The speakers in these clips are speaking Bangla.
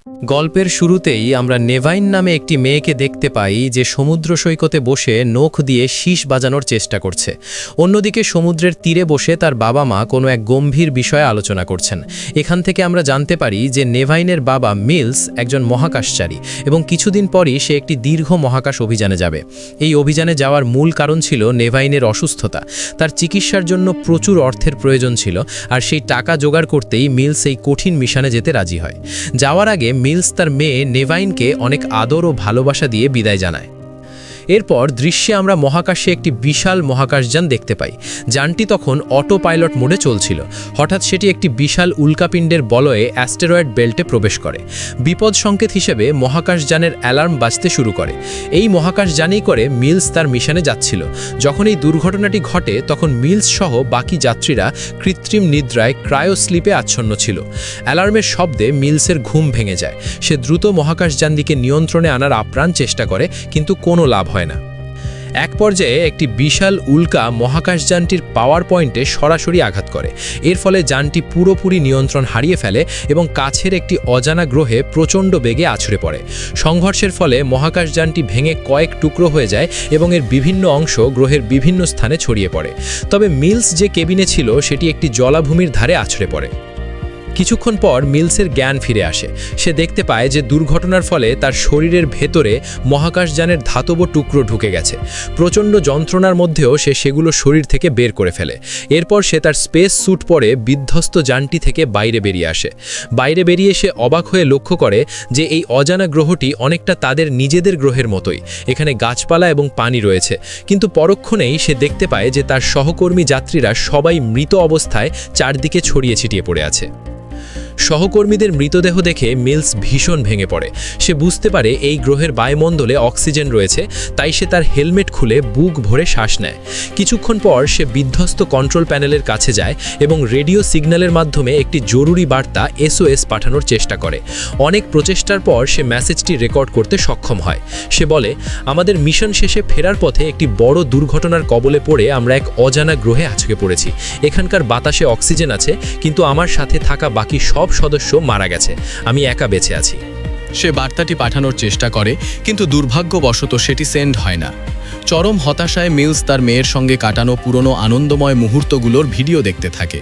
গল্পের শুরুতেই আমরা নেভাইন নামে একটি মেয়েকে দেখতে পাই যে সমুদ্র সৈকতে বসে নখ দিয়ে শীষ বাজানোর চেষ্টা করছে। অন্যদিকে সমুদ্রের তীরে বসে তার বাবা মা কোনো এক গম্ভীর বিষয়ে আলোচনা করছেন। এখান থেকে আমরা জানতে পারি যে নেভাইনের বাবা মিলস একজন মহাকাশচারী এবং কিছুদিন পরই সে একটি দীর্ঘ মহাকাশ অভিযানে যাবে। এই অভিযানে যাওয়ার মূল কারণ ছিল নেভাইনের অসুস্থতা। তার চিকিৎসার জন্য প্রচুর অর্থের প্রয়োজন ছিল, আর সেই টাকা জোগাড় করতেই মিলস এই কঠিন মিশনে যেতে রাজি হয়। যাওয়ার আগে মিলস তার মেয়ে নেভাইনকে অনেক আদর ও ভালোবাসা দিয়ে বিদায় জানায়। এরপর দৃশ্যে আমরা মহাকাশে একটি বিশাল মহাকাশযান দেখতে পাই। যানটি তখন অটো পাইলট মোডে চলছিল। হঠাৎ সেটি একটি বিশাল উল্কাপিণ্ডের বলয়ে অ্যাস্টেরয়েড বেল্টে প্রবেশ করে। বিপদ সংকেত হিসেবে মহাকাশযানের অ্যালার্ম বাজতে শুরু করে। এই মহাকাশযানেই করে মিলস তার মিশনে যাচ্ছিল। যখন এই দুর্ঘটনাটি ঘটে তখন মিলস সহ বাকি যাত্রীরা কৃত্রিম নিদ্রায় ক্রায়োস্লিপে আচ্ছন্ন ছিল। অ্যালার্মের শব্দে মিলসের ঘুম ভেঙে যায়। সে দ্রুত মহাকাশযানটিকে নিয়ন্ত্রণে আনার আপ্রাণ চেষ্টা করে, কিন্তু কোনো লাভ হয় না। এক পর্যায়ে একটি বিশাল উল্কা মহাকাশযানটির পাওয়ার পয়েন্টে সরাসরি আঘাত করে। এর ফলে যানটি পুরোপুরি নিয়ন্ত্রণ হারিয়ে ফেলে এবং কাছের একটি অজানা গ্রহে প্রচণ্ড বেগে আছড়ে পড়ে। সংঘর্ষের ফলে মহাকাশযানটি ভেঙে কয়েক টুকরো হয়ে যায় এবং এর বিভিন্ন অংশ গ্রহের বিভিন্ন স্থানে ছড়িয়ে পড়ে। তবে মিলস যে কেবিনে ছিল সেটি একটি জলাভূমির ধারে আছড়ে পড়ে। কিছুক্ষণ পর মিলসের জ্ঞান ফিরে আসে। সে দেখতে পায় যে দুর্ঘটনার ফলে তার শরীরের ভেতরে মহাকাশযানের ধাতব টুকরো ঢুকে গেছে। প্রচণ্ড যন্ত্রণার মধ্যেও সে সেগুলো শরীর থেকে বের করে ফেলে। এরপর সে তার স্পেস স্যুট পরে বিধ্বস্ত যানটি থেকে বাইরে বেরিয়ে আসে। বাইরে বেরিয়ে সে অবাক হয়ে লক্ষ্য করে যে এই অজানা গ্রহটি অনেকটা তাদের নিজেদের গ্রহের মতোই। এখানে গাছপালা এবং পানি রয়েছে, কিন্তু পরক্ষণেই সে দেখতে পায় যে তার সহকর্মী যাত্রীরা সবাই মৃত অবস্থায় চারদিকে ছড়িয়ে ছিটিয়ে পড়ে আছে। সহকর্মীদের মৃতদেহ দেখে মিলস ভীষণ ভেঙে পড়ে। সে বুঝতে পারে এই গ্রহের বায়ুমণ্ডলে অক্সিজেন রয়েছে, তাই সে তার হেলমেট খুলে বুক ভরে শ্বাস নেয়। কিছুক্ষণ পর সে বিধ্বস্ত কন্ট্রোল প্যানেলের কাছে যায় এবং রেডিও সিগন্যালের মাধ্যমে একটি জরুরি বার্তা SOS পাঠানোর চেষ্টা করে। অনেক প্রচেষ্টার পর সে মেসেজটি রেকর্ড করতে সক্ষম হয়। সে বলে, আমাদের মিশন শেষে ফেরার পথে একটি বড় দুর্ঘটনার কবলে পড়ে আমরা এক অজানা গ্রহে আছড়ে পড়েছি। এখানকার বাতাসে অক্সিজেন আছে, কিন্তু আমার সাথে থাকা বাকি সব সদস্য মারা গেছে। আমি একা বেঁচে আছি। সে বার্তাটি পাঠানোর চেষ্টা করে, কিন্তু দুর্ভাগ্যবশত সেটি সেন্ড হয় না। চরম হতাশায় মিলস তার মেয়ের সঙ্গে কাটানো পুরনো আনন্দময় মুহূর্তগুলোর ভিডিও দেখতে থাকে।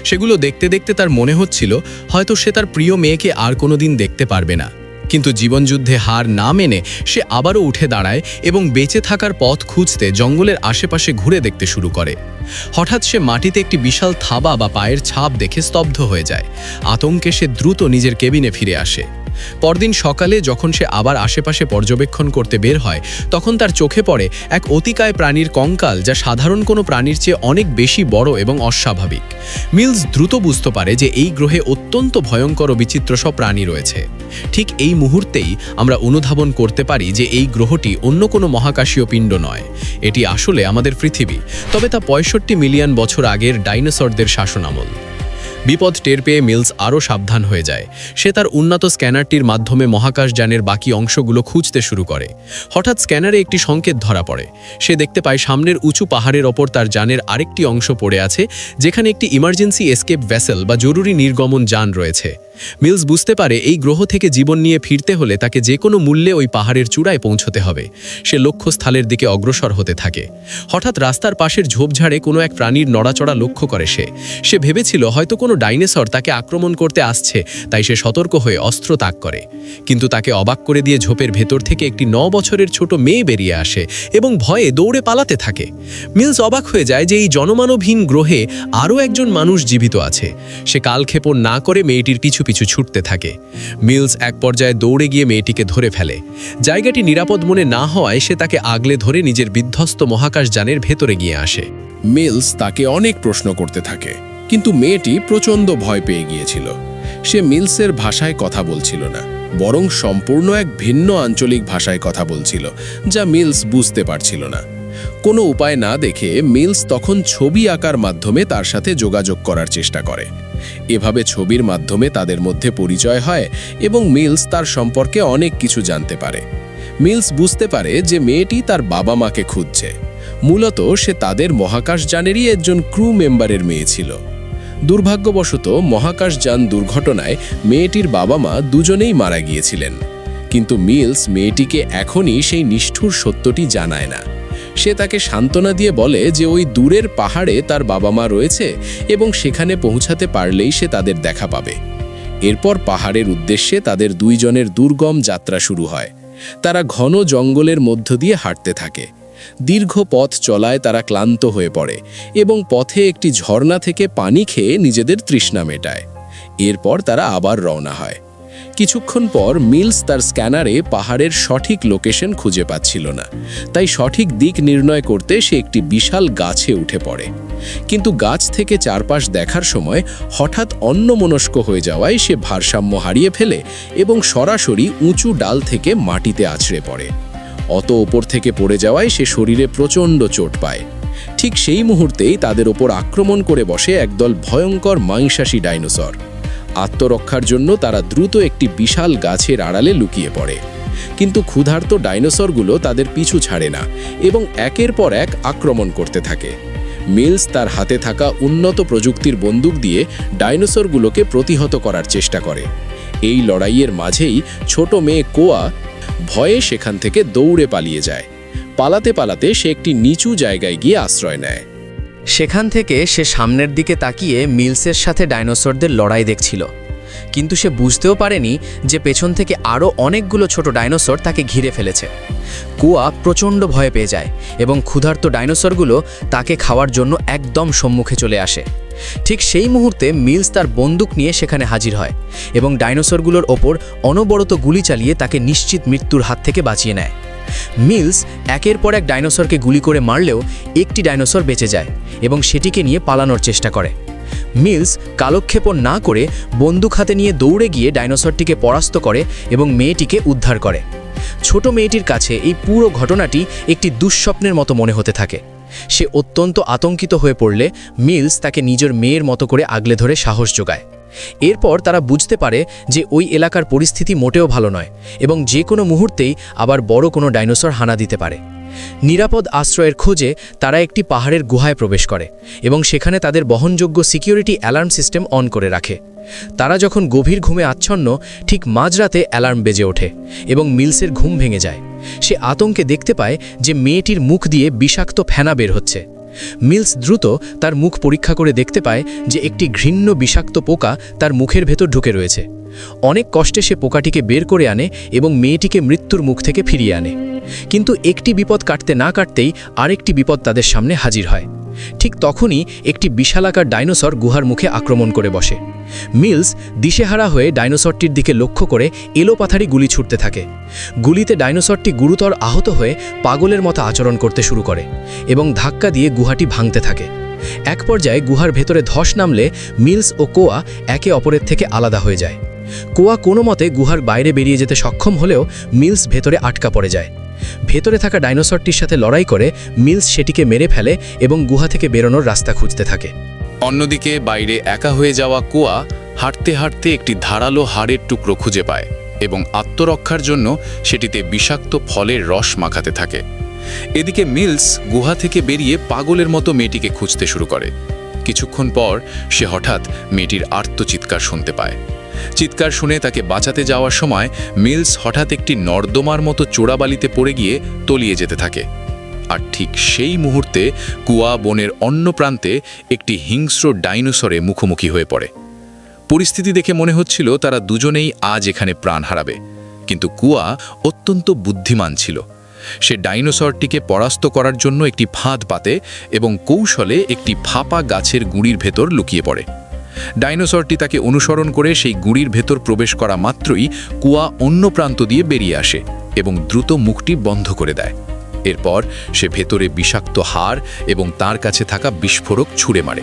সেগুলো দেখতে দেখতে তার মনে হচ্ছিল হয়তো সে তার প্রিয় মেয়েকে আর কোনোদিন দেখতে পারবে না। কিন্তু জীবনযুদ্ধে হার না মেনে সে আবারও উঠে দাঁড়ায় এবং বেঁচে থাকার পথ খুঁজতে জঙ্গলের আশেপাশে ঘুরে দেখতে শুরু করে। হঠাৎ সে মাটিতে একটি বিশাল থাবা বা পায়ের ছাপ দেখে স্তব্ধ হয়ে যায়। আতঙ্কে সে দ্রুত নিজের কেবিনে ফিরে আসে। পরদিন সকালে যখন সে আবার আশেপাশে পর্যবেক্ষণ করতে বের হয়, তখন তার চোখে পড়ে এক অতিকায় প্রাণীর কঙ্কাল, যা সাধারণ কোনো প্রাণীর চেয়ে অনেক বেশি বড় এবং অস্বাভাবিক। মিলস দ্রুত বুঝতে পারে যে এই গ্রহে অত্যন্ত ভয়ঙ্কর ও বিচিত্র সব প্রাণী রয়েছে। ঠিক এই মুহূর্তেই আমরা অনুধাবন করতে পারি যে এই গ্রহটি অন্য কোনো মহাকাশীয় পিণ্ড নয়। এটি আসলে আমাদের পৃথিবী, তবে তা 65 মিলিয়ন বছর আগের ডাইনোসরদের শাসনামল। বিপদ টের পেয়ে মিলস আরও সাবধান হয়ে যায়। সে তার উন্নত স্ক্যানারটির মাধ্যমে মহাকাশযানের বাকি অংশগুলো খুঁজতে শুরু করে। হঠাৎ স্ক্যানারে একটি সংকেত ধরা পড়ে। সে দেখতে পায় সামনের উঁচু পাহাড়ের ওপর তার যানের আরেকটি অংশ পড়ে আছে, যেখানে একটি ইমার্জেন্সি এসকেপ ভেসেল বা জরুরি নির্গমন যান রয়েছে। মিলস বুঝতে পারে এই গ্রহ থেকে জীবন নিয়ে ফিরতে হলে তাকে যে কোনো মূল্যে ওই পাহাড়ের চূড়ায় পৌঁছতে হবে। সে লক্ষ্যস্থলের দিকে অগ্রসর হতে থাকে। হঠাৎ রাস্তার পাশের ঝোপঝাড়ে কোনো এক প্রাণীর নড়াচড়া লক্ষ্য করে সে ভেবেছিল হয়তো কোনো ডাইনোসর তাকে আক্রমণ করতে আসছে, তাই সে সতর্ক হয়ে অস্ত্র তাক করে। কিন্তু তাকে অবাক করে দিয়ে ঝোপের ভেতর থেকে একটি 9 বছরের ছোট মেয়ে বেরিয়ে আসে এবং ভয়ে দৌড়ে পালাতে থাকে। মিলস অবাক হয়ে যায় যে এই জনমানবহীন গ্রহে আরও একজন মানুষ জীবিত আছে। সে কালক্ষেপণ না করে মেয়েটির পিছু পিছু ছুটতে থাকে। মিলস এক পর্যায়ে দৌড়ে গিয়ে মেয়েটিকে ধরে ফেলে। জায়গাটি নিরাপদ মনে না হওয়ায় সে তাকে আগলে ধরে নিজের বিধ্বস্ত মহাকাশযানের ভেতরে গিয়ে আসে। মিলস তাকে অনেক প্রশ্ন করতে থাকে, কিন্তু মেয়েটি প্রচণ্ড ভয় পেয়ে গিয়েছিল। সে মিলসের ভাষায় কথা বলছিল না, বরং সম্পূর্ণ এক ভিন্ন আঞ্চলিক ভাষায় কথা বলছিল, যা মিলস বুঝতে পারছিল না। কোনো উপায় না দেখে মিলস তখন ছবি আঁকার মাধ্যমে তার সাথে যোগাযোগ করার চেষ্টা করে। এভাবে ছবির মাধ্যমে তাদের মধ্যে পরিচয় হয় এবং মিলস তার সম্পর্কে অনেক কিছু জানতে পারে। মিলস বুঝতে পারে যে মেয়েটি তার বাবা মাকে খুঁজছে। মূলত সে তাদের মহাকাশযানেরই একজন ক্রু মেম্বারের মেয়ে ছিল। দুর্ভাগ্যবশত মহাকাশযান দুর্ঘটনায় মেয়েটির বাবা মা দুজনেই মারা গিয়েছিলেন। কিন্তু মিলস মেয়েটিকে এখনই সেই নিষ্ঠুর সত্যটি জানায় না। সে তাকে সান্ত্বনা দিয়ে বলে যে ওই দূরের পাহাড়ে তার বাবা মা রয়েছে এবং সেখানে পৌঁছাতে পারলেই সে তাদের দেখা পাবে। এরপর পাহাড়ের উদ্দেশ্যে তাদের দুইজনের দুর্গম যাত্রা শুরু হয়। তারা ঘন জঙ্গলের মধ্য দিয়ে হাঁটতে থাকে। দীর্ঘ পথ চলায় তারা ক্লান্ত হয়ে পড়ে এবং পথে একটি ঝর্ণা থেকে পানি খেয়ে নিজেদের তৃষ্ণা মেটায়। এরপর তারা আবার রওনা হয়। কিছুক্ষণ পর মিলস তার স্ক্যানারে পাহাড়ের সঠিক লোকেশন খুঁজে পাচ্ছিল না, তাই সঠিক দিক নির্ণয় করতে সে একটি বিশাল গাছে উঠে পড়ে। কিন্তু গাছ থেকে চারপাশ দেখার সময় হঠাৎ অন্যমনস্ক হয়ে যাওয়ায় সে ভারসাম্য হারিয়ে ফেলে এবং সরাসরি উঁচু ডাল থেকে মাটিতে আছড়ে পড়ে। অত ওপর থেকে পড়ে যাওয়ায় সে শরীরে প্রচণ্ড চোট পায়। ঠিক সেই মুহূর্তেই তাদের ওপর আক্রমণ করে বসে একদল ভয়ঙ্কর মাংসাশী ডাইনোসর। আত্মরক্ষার জন্য তারা দ্রুত একটি বিশাল গাছের আড়ালে লুকিয়ে পড়ে। কিন্তু ক্ষুধার্ত ডাইনোসরগুলো তাদের পিছু ছাড়ে না এবং একের পর এক আক্রমণ করতে থাকে। মিলস তার হাতে থাকা উন্নত প্রযুক্তির বন্দুক দিয়ে ডাইনোসরগুলোকে প্রতিহত করার চেষ্টা করে। এই লড়াইয়ের মাঝেই ছোট মেয়ে কোয়া ভয়ে সেখান থেকে দৌড়ে পালিয়ে যায়। পালাতে পালাতে সে একটি নিচু জায়গায় গিয়ে আশ্রয় নেয়। সেখান থেকে সে সামনের দিকে তাকিয়ে মিলসের সাথে ডাইনোসরদের লড়াই দেখছিল, কিন্তু সে বুঝতেও পারেনি যে পেছন থেকে আরও অনেকগুলো ছোট ডাইনোসর তাকে ঘিরে ফেলেছে। কুয়া প্রচণ্ড ভয় পেয়ে যায় এবং ক্ষুধার্ত ডাইনোসরগুলো তাকে খাওয়ার জন্য একদম সম্মুখে চলে আসে। ঠিক সেই মুহূর্তে মিলস তার বন্দুক নিয়ে সেখানে হাজির হয় এবং ডাইনোসরগুলোর ওপর অনবরত গুলি চালিয়ে তাকে নিশ্চিত মৃত্যুর হাত থেকে বাঁচিয়ে নেয়। মিলস একের পর এক ডাইনোসরকে গুলি করে মারলেও একটি ডাইনোসর বেঁচে যায় এবং সেটিকে নিয়ে পালানোর চেষ্টা করে। মিলস কালক্ষেপণ না করে বন্দুক হাতে নিয়ে দৌড়ে গিয়ে ডাইনোসরটিকে পরাস্ত করে এবং মেয়েটিকে উদ্ধার করে। ছোট মেয়েটির কাছে এই পুরো ঘটনাটি একটি দুঃস্বপ্নের মতো মনে হতে থাকে। সে অত্যন্ত আতঙ্কিত হয়ে পড়লে মিলস তাকে নিজের মেয়ের মতো করে আগলে ধরে সাহস যোগায়। এরপর তারা বুঝতে পারে যে ওই এলাকার পরিস্থিতি মোটেও ভালো নয় এবং যে কোনো মুহূর্তেই আবার বড় কোনো ডাইনোসর হানা দিতে পারে। নিরাপদ আশ্রয়ের খোঁজে তারা একটি পাহাড়ের গুহায় প্রবেশ করে এবং সেখানে তাদের বহনযোগ্য সিকিউরিটি অ্যালার্ম সিস্টেম অন করে রাখে। তারা যখন গভীর ঘুমে আচ্ছন্ন, ঠিক মাঝরাতে অ্যালার্ম বেজে ওঠে এবং মিলসের ঘুম ভেঙে যায়। সে আতঙ্কে দেখতে পায় যে মেয়েটির মুখ দিয়ে বিষাক্ত ফেনা বের হচ্ছে। মিলস দ্রুত তার মুখ পরীক্ষা করে দেখতে পায় যে একটি ঘৃণ্য বিষাক্ত পোকা তার মুখের ভেতর ঢুকে রয়েছে। অনেক কষ্টে সে পোকাটিকে বের করে আনে এবং মেয়েটিকে মৃত্যুর মুখ থেকে ফিরিয়ে আনে। কিন্তু একটি বিপদ কাটতে না কাটতেই আরেকটি বিপদ তাদের সামনে হাজির হয়। ঠিক তখনই একটি বিশালাকার ডাইনোসর গুহার মুখে আক্রমণ করে বসে। মিলস দিশেহারা হয়ে ডাইনোসরটির দিকে লক্ষ্য করে এলোপাথারি গুলি ছুটতে থাকে। গুলিতে ডাইনোসরটি গুরুতর আহত হয়ে পাগলের মতো আচরণ করতে শুরু করে এবং ধাক্কা দিয়ে গুহাটি ভাঙতে থাকে। এক পর্যায়ে গুহার ভেতরে ধস নামলে মিলস ও কোয়া একে অপরের থেকে আলাদা হয়ে যায়। কোয়া কোনো মতে গুহার বাইরে বেরিয়ে যেতে সক্ষম হলেও মিলস ভেতরে আটকা পড়ে যায়। ভেতরে থাকা ডাইনোসরটির সাথে লড়াই করে মিলস সেটিকে মেরে ফেলে এবং গুহা থেকে বেরোনোর রাস্তা খুঁজতে থাকে। অন্যদিকে বাইরে একা হয়ে যাওয়া কোয়া হাঁটতে হাঁটতে একটি ধারালো হাড়ের টুকরো খুঁজে পায় এবং আত্মরক্ষার জন্য সেটিতে বিষাক্ত ফলের রস মাখাতে থাকে। এদিকে মিলস গুহা থেকে বেরিয়ে পাগলের মতো মেয়েটিকে খুঁজতে শুরু করে। কিছুক্ষণ পর সে হঠাৎ মেয়েটির আর্তচিৎকার শুনতে পায়। চিৎকার শুনে তাকে বাঁচাতে যাওয়ার সময় মিলস হঠাৎ একটি নর্দমার মতো চোরাবালিতে পড়ে গিয়ে তলিয়ে যেতে থাকে। আর ঠিক সেই মুহূর্তে কুয়া বনের অন্য প্রান্তে একটি হিংস্র ডাইনোসরে মুখোমুখি হয়ে পড়ে। পরিস্থিতি দেখে মনে হচ্ছিল তারা দুজনেই আজ এখানে প্রাণ হারাবে, কিন্তু কুয়া অত্যন্ত বুদ্ধিমান ছিল। সে ডাইনোসরটিকে পরাস্ত করার জন্য একটি ফাঁদ পাতে এবং কৌশলে একটি ফাঁপা গাছের গুঁড়ির ভেতর লুকিয়ে পড়ে। ডাইনোসরটি তাকে অনুসরণ করে সেই গুঁড়ির ভেতর প্রবেশ করা মাত্রই কুয়া অন্য প্রান্ত দিয়ে বেরিয়ে আসে এবং দ্রুত মুখটি বন্ধ করে দেয়। এরপর সে ভেতরে বিষাক্ত হাড় এবং তার কাছে থাকা বিস্ফোরক ছুঁড়ে মারে।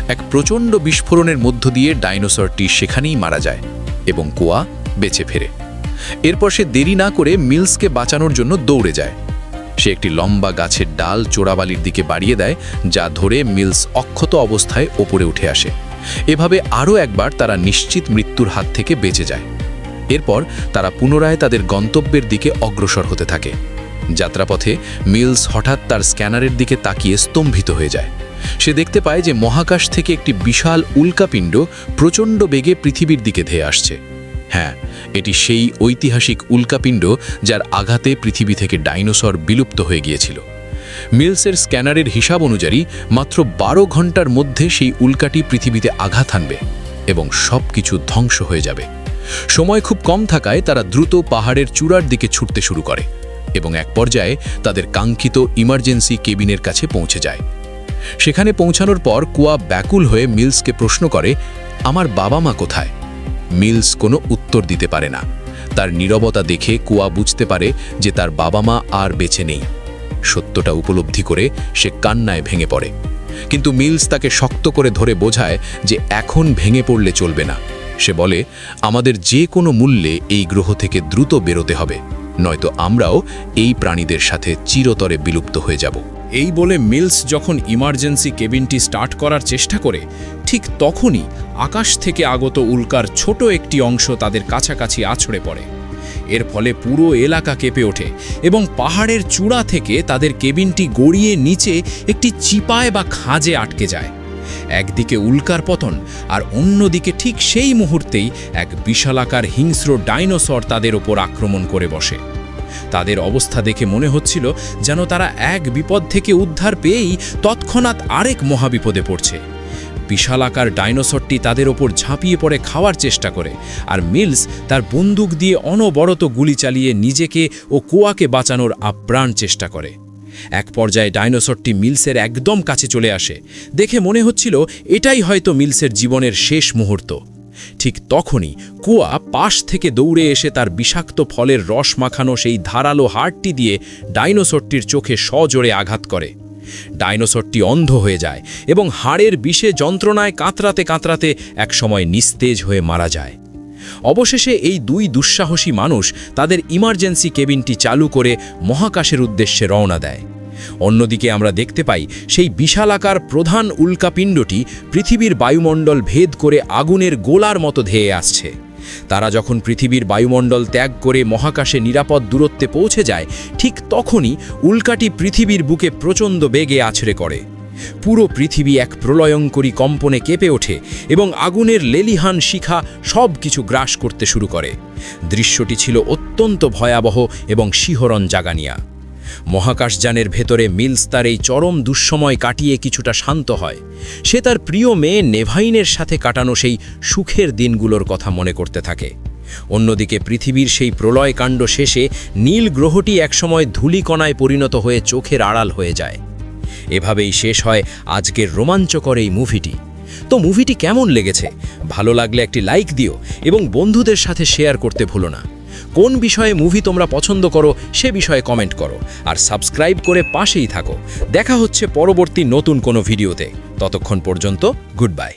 এক প্রচণ্ড বিস্ফোরণের মধ্য দিয়ে ডাইনোসরটি সেখানেই মারা যায় এবং কুয়া বেঁচে ফেরে। এরপর সে দেরি না করে মিলসকে বাঁচানোর জন্য দৌড়ে যায়। সে একটি লম্বা গাছের ডাল চোরাবালির দিকে বাড়িয়ে দেয়, যা ধরে মিলস অক্ষত অবস্থায় ওপরে উঠে আসে। এভাবে আরও একবার তারা নিশ্চিত মৃত্যুর হাত থেকে বেঁচে যায়। এরপর তারা পুনরায় তাদের গন্তব্যের দিকে অগ্রসর হতে থাকে। যাত্রাপথে মিলস হঠাৎ তার স্ক্যানারের দিকে তাকিয়ে স্তম্ভিত হয়ে যায়। সে দেখতে পায় যে মহাকাশ থেকে একটি বিশাল উল্কাপিণ্ড প্রচণ্ড বেগে পৃথিবীর দিকে ধেয়ে আসছে। হ্যাঁ, এটি সেই ঐতিহাসিক উল্কাপিণ্ড যার আঘাতে পৃথিবী থেকে ডাইনোসর বিলুপ্ত হয়ে গিয়েছিল। মিলসের স্ক্যানারের হিসাব অনুযায়ী মাত্র 12 ঘন্টার মধ্যে সেই উল্কাটি পৃথিবীতে আঘাত হানবে এবং সব কিছু ধ্বংস হয়ে যাবে। সময় খুব কম থাকায় তারা দ্রুত পাহাড়ের চূড়ার দিকে ছুটতে শুরু করে এবং এক পর্যায়ে তাদের কাঙ্ক্ষিত ইমার্জেন্সি কেবিনের কাছে পৌঁছে যায়। সেখানে পৌঁছানোর পর কুয়া ব্যাকুল হয়ে মিলসকে প্রশ্ন করে, আমার বাবা মা কোথায়? মিলস কোনো উত্তর দিতে পারে না। তার নীরবতা দেখে কুয়া বুঝতে পারে যে তার বাবা মা আর বেঁচে নেই। সত্যটা উপলব্ধি করে সে কান্নায় ভেঙে পড়ে, কিন্তু মিলস তাকে শক্ত করে ধরে বোঝায় যে এখন ভেঙে পড়লে চলবে না। সে বলে, আমাদের যে কোনো মূল্যে এই গ্রহ থেকে দ্রুত বেরোতে হবে, নয়তো আমরাও এই প্রাণীদের সাথে চিরতরে বিলুপ্ত হয়ে যাব। এই বলে মিলস যখন ইমার্জেন্সি কেবিনটি স্টার্ট করার চেষ্টা করে, ঠিক তখনই আকাশ থেকে আগত উল্কার ছোট একটি অংশ তাদের কাছাকাছি আছড়ে পড়ে। এর ফলে পুরো এলাকা কেঁপে ওঠে এবং পাহাড়ের চূড়া থেকে তাদের কেবিনটি গড়িয়ে নিচে একটি চিপায় বা খাঁজে আটকে যায়। একদিকে উল্কার পতন আর অন্যদিকে ঠিক সেই মুহূর্তেই এক বিশালাকার হিংস্র ডাইনোসর তাদের ওপর আক্রমণ করে বসে। তাদের অবস্থা দেখে মনে হচ্ছিল যেন তারা এক বিপদ থেকে উদ্ধার পেয়েই তৎক্ষণাৎ আরেক মহাবিপদে পড়ছে। বিশালাকার ডাইনোসরটি তাদের ওপর ঝাঁপিয়ে পড়ে খাওয়ার চেষ্টা করে, আর মিলস তার বন্দুক দিয়ে অনবরত গুলি চালিয়ে নিজেকে ও কুয়াকে বাঁচানোর আপ্রাণ চেষ্টা করে। এক পর্যায়ে ডাইনোসরটি মিলসের একদম কাছে চলে আসে। দেখে মনে হচ্ছিল এটাই হয়তো মিলসের জীবনের শেষ মুহূর্ত। ঠিক তখনই কুয়া পাশ থেকে দৌড়ে এসে তার বিষাক্ত ফলের রস মাখানো সেই ধারালো হাড়টি দিয়ে ডাইনোসরটির চোখে সজোরে আঘাত করে। ডাইনোসরটি অন্ধ হয়ে যায় এবং হাড়ের বিষে যন্ত্রণায় কাতরাতে কাতরাতে একসময় নিস্তেজ হয়ে মারা যায়। অবশেষে এই দুই দুঃসাহসী মানুষ তাদের ইমার্জেন্সি কেবিনটি চালু করে মহাকাশের উদ্দেশ্যে রওনা দেয়। অন্যদিকে আমরা দেখতে পাই সেই বিশালাকার প্রধান উল্কাপিণ্ডটি পৃথিবীর বায়ুমণ্ডল ভেদ করে আগুনের গোলার মতো ধেয়ে আসছে। তারা যখন পৃথিবীর বায়ুমণ্ডল ত্যাগ করে মহাকাশে নিরাপদ দূরত্বে পৌঁছে যায়, ঠিক তখনই উল্কাটি পৃথিবীর বুকে প্রচণ্ড বেগে আছড়ে করে। পুরো পৃথিবী এক প্রলয়ঙ্করী কম্পনে কেঁপে ওঠে এবং আগুনের লেলিহান শিখা সব কিছু গ্রাস করতে শুরু করে। দৃশ্যটি ছিল অত্যন্ত ভয়াবহ এবং শিহরণ জাগানিয়া। মহাকাশযানের ভেতরে মিলস তার এই চরম দুঃসময় কাটিয়ে কিছুটা শান্ত হয়। সে তার প্রিয় মেয়ে নেভাইনের সাথে কাটানো সেই সুখের দিনগুলোর কথা মনে করতে থাকে। অন্যদিকে পৃথিবীর সেই প্রলয়কাণ্ড শেষে নীল গ্রহটি একসময় ধূলিকণায় পরিণত হয়ে চোখের আড়াল হয়ে যায়। এভাবেই শেষ হয় আজকের রোমাঞ্চকর এই মুভিটি। তো মুভিটি কেমন লেগেছে? ভালো লাগলে একটি লাইক দিও এবং বন্ধুদের সাথে শেয়ার করতে ভুলো না। কোন বিষয়ে মুভি তোমরা পছন্দ করো সে বিষয়ে কমেন্ট করো, আর সাবস্ক্রাইব করে পাশেই থাকো। দেখা হচ্ছে পরবর্তী নতুন কোনো ভিডিওতে। ততক্ষণ পর্যন্ত গুড বাই।